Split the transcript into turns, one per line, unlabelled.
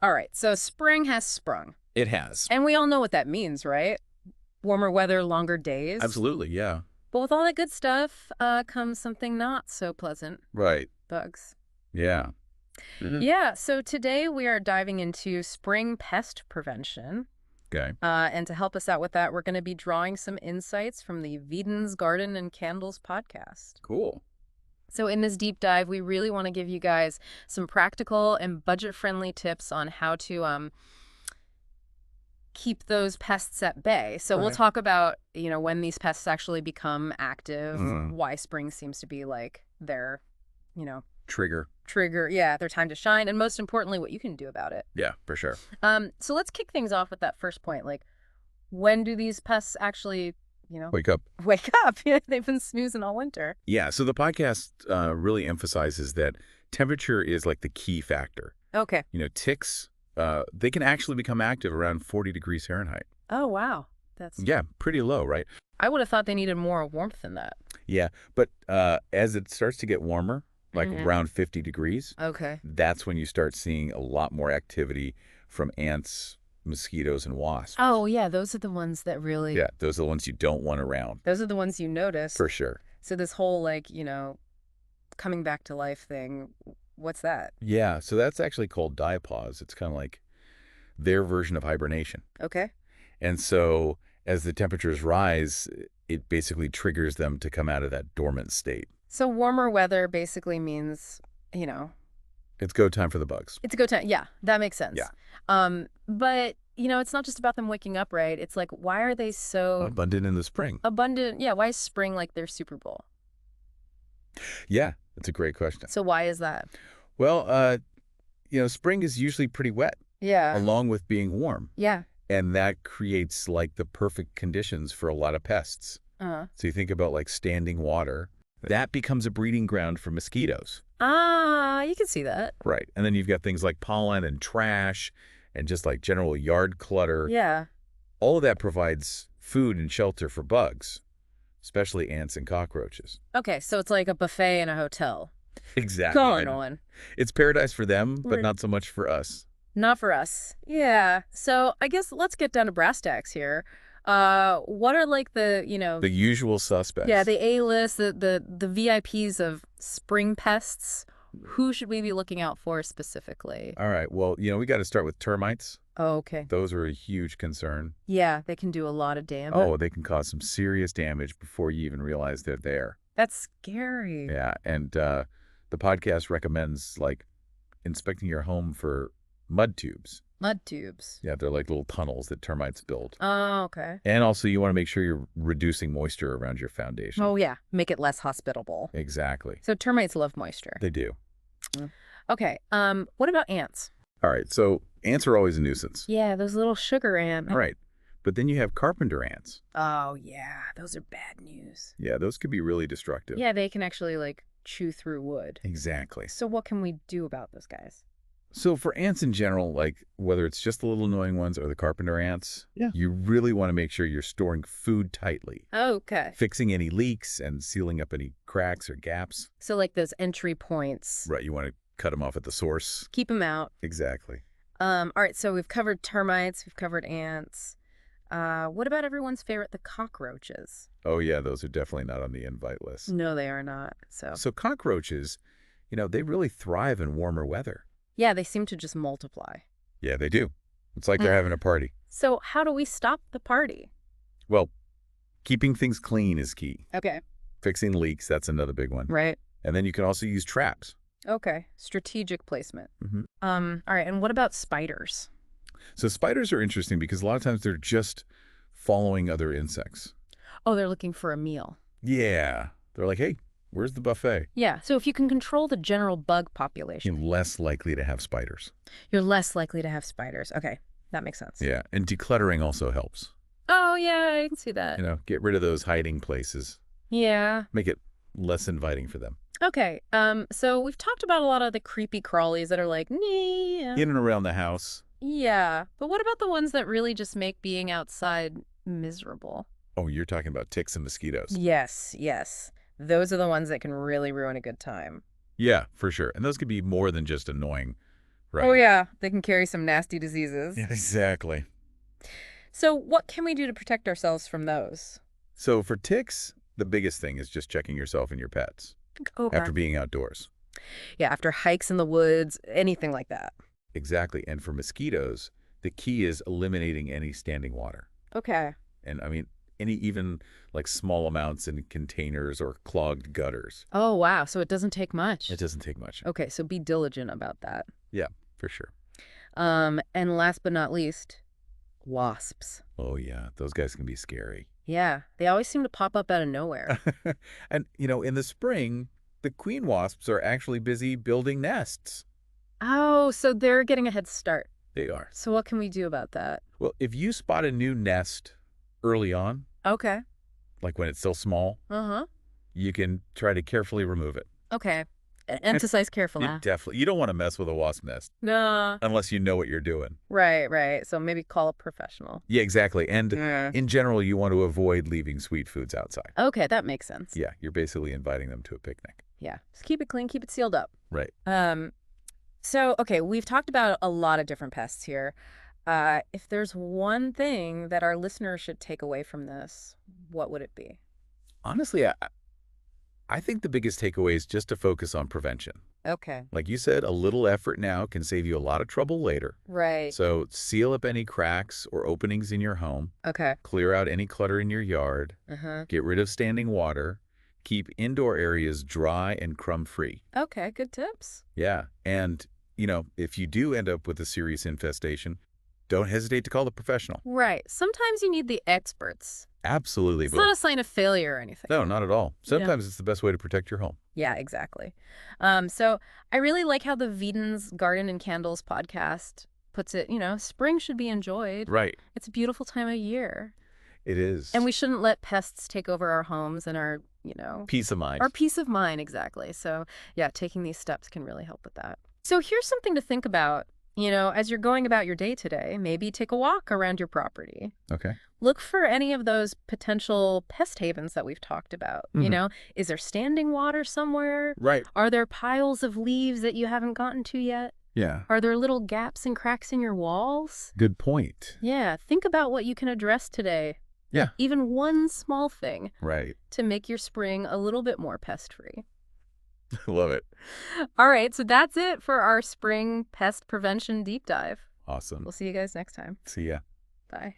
All right, so spring has sprung.
It has.
And we all know what that means, right? Warmer weather, longer days.
Absolutely, yeah.
But with all that good stuff comes something not so pleasant.
Right.
Bugs.
Yeah.
Yeah, so today we are diving into spring pest prevention.
Okay.
And to help us out with that, we're going to be drawing some insights from the Vedens Garden and Candles podcast.
Cool.
So in this deep dive, we really want to give you guys some practical and budget-friendly tips on how to keep those pests at bay. So we'll talk about, when these pests actually become active, why spring seems to be like their,
Trigger.
their time to shine, and most importantly, what you can do about it.
Yeah, for sure.
So let's kick things off with that first point. Like, when do these pests actually,
Wake up.
wake up? They've been snoozing all winter.
Yeah, so the podcast really emphasizes that temperature is like the key factor.
Okay.
Ticks, they can actually become active around 40 degrees Fahrenheit.
Oh, wow. That's...
Yeah, pretty low, right?
I would have thought they needed more warmth than that.
Yeah, but as it starts to get warmer, like around 50 degrees,
Okay.
that's when you start seeing a lot more activity from ants, mosquitoes, and wasps.
Oh, yeah, those are the ones that really...
Yeah, those are the ones you don't want around.
Those are the ones you notice.
For sure.
So this whole, coming back to life thing, what's that?
Yeah, so that's actually called diapause. It's kind of like their version of hibernation.
Okay.
And so as the temperatures rise, it basically triggers them to come out of that dormant state.
So warmer weather basically means,
It's go time for the bugs.
it's a good time. Yeah, that makes sense.
Yeah.
But, it's not just about them waking up, right? It's like, why are they so
Abundant in the spring.
abundant? Yeah, why is spring like their Super Bowl?
Yeah, that's a great question.
So why is that?
Well, spring is usually pretty wet,
Yeah.
along with being warm.
Yeah.
And that creates like the perfect conditions for a lot of pests.
Uh-huh.
So you think about like standing water, that becomes a breeding ground for mosquitoes.
Ah, you can see that.
Right. And then you've got things like pollen and trash and just like general yard clutter.
Yeah.
All of that provides food and shelter for bugs, especially ants and cockroaches.
Okay, so it's like a buffet in a hotel.
Exactly.
Go on, Nolan.
It's paradise for them, but
Right.
not so much for us.
Not for us. Yeah. So I guess let's get down to brass tacks here. What are like the,
The usual suspects.
yeah, the A-list, the VIPs of spring pests? Who should we be looking out for specifically?
All right. Well, we got to start with termites.
Oh, okay.
Those are a huge concern.
Yeah, they can do a lot of damage.
Oh, they can cause some serious damage before you even realize they're there.
That's scary.
Yeah. And the podcast recommends like inspecting your home for mud tubes.
Mud tubes.
Yeah, they're like little tunnels that termites build.
Oh, okay.
And also you want to make sure you're reducing moisture around your foundation.
Oh, yeah. Make it less hospitable.
Exactly.
So termites love moisture.
They do.
Okay. What about ants?
All right. So ants are always a nuisance.
Yeah, those little sugar ants.
All right. But then you have carpenter ants.
Oh, yeah. Those are bad news.
Yeah, those could be really destructive.
Yeah, they can actually, chew through wood.
Exactly.
So what can we do about those guys?
So for ants in general, like whether it's just the little annoying ones or the carpenter ants, you really want to make sure you're storing food tightly.
Okay.
Fixing any leaks and sealing up any cracks or gaps.
So those entry points.
Right, you want to cut them off at the source.
Keep them out.
Exactly.
All right, so we've covered termites, we've covered ants. What about everyone's favorite, the cockroaches?
Oh yeah, those are definitely not on the invite list.
No, they are not.
So cockroaches, they really thrive in warmer weather.
Yeah, they seem to just multiply.
Yeah, they do. It's like they're having a party.
So how do we stop the party?
Well, keeping things clean is key.
Okay.
Fixing leaks, that's another big one.
Right.
And then you can also use traps.
Okay. Strategic placement.
Mm-hmm.
All right, and what about spiders?
So spiders are interesting because a lot of times they're just following other insects.
Oh, they're looking for a meal.
Yeah. They're like, hey, where's the buffet?
Yeah, so if you can control the general bug population,
You're less likely to have spiders.
you're less likely to have spiders. Okay, that makes sense.
Yeah. And decluttering also helps.
Oh, yeah, I can see that.
Get rid of those hiding places.
Yeah.
Make it less inviting for them.
Okay, so we've talked about a lot of the creepy crawlies that are like, yeah.
In and around the house.
Yeah, but what about the ones that really just make being outside miserable?
Oh, you're talking about ticks and mosquitoes.
Yes, yes. Those are the ones that can really ruin a good time.
Yeah, for sure. And those could be more than just annoying.
Oh,
Right.
yeah. They can carry some nasty diseases.
Yeah, exactly.
So what can we do to protect ourselves from those?
So for ticks, the biggest thing is just checking yourself and your pets
Okay.
after being outdoors.
Yeah, after hikes in the woods, anything like that.
Exactly. And for mosquitoes, the key is eliminating any standing water.
Okay.
And I mean, any even like small amounts in containers or clogged gutters.
Oh, wow. So it doesn't take much.
It doesn't take much.
Okay, so be diligent about that.
Yeah, for sure.
And last but not least, wasps.
Oh, yeah. Those guys can be scary.
Yeah, they always seem to pop up out of nowhere.
And, in the spring, the queen wasps are actually busy building nests.
Oh, so they're getting a head start.
They are.
So what can we do about that?
Well, if you spot a new nest early on,
Okay.
like when it's still small,
Uh-huh.
you can try to carefully remove it.
Okay. Emphasize careful,
You
huh?
definitely, you don't want to mess with a wasp nest
No.
unless you know what you're doing.
Right. So maybe call a professional.
Yeah, exactly. And
Yeah.
in general, you want to avoid leaving sweet foods outside.
Okay, that makes sense.
Yeah, you're basically inviting them to a picnic.
Yeah. Just keep it clean, keep it sealed up.
Right.
So, okay, we've talked about a lot of different pests here. If there's one thing that our listeners should take away from this, what would it be?
Honestly, I think the biggest takeaway is just to focus on prevention.
Okay.
Like you said, a little effort now can save you a lot of trouble later.
Right.
So seal up any cracks or openings in your home,
Okay.
clear out any clutter in your yard,
Uh-huh.
get rid of standing water, keep indoor areas dry and crumb-free.
Okay, good tips.
Yeah, and, if you do end up with a serious infestation, don't hesitate to call the professional.
Right. Sometimes you need the experts.
Absolutely.
It's not a sign of failure or anything.
No, not at all.
Yeah.
Sometimes it's the best way to protect your home.
Yeah, exactly. So I really like how the Vedens Garden and Candles podcast puts it, spring should be enjoyed.
Right.
It's a beautiful time of year.
It is.
And we shouldn't let pests take over our homes and our,
Peace of mind.
our peace of mind, exactly. So yeah, taking these steps can really help with that. So here's something to think about. As you're going about your day today, maybe take a walk around your property.
Okay.
Look for any of those potential pest havens that we've talked about. Is there standing water somewhere?
Right.
Are there piles of leaves that you haven't gotten to yet?
Yeah.
Are there little gaps and cracks in your walls?
Good point.
Yeah, think about what you can address today.
Yeah.
Even one small thing
Right.
to make your spring a little bit more pest-free.
Love it.
All right, so that's it for our spring pest prevention deep dive.
Awesome.
We'll see you guys next time.
See ya.
Bye.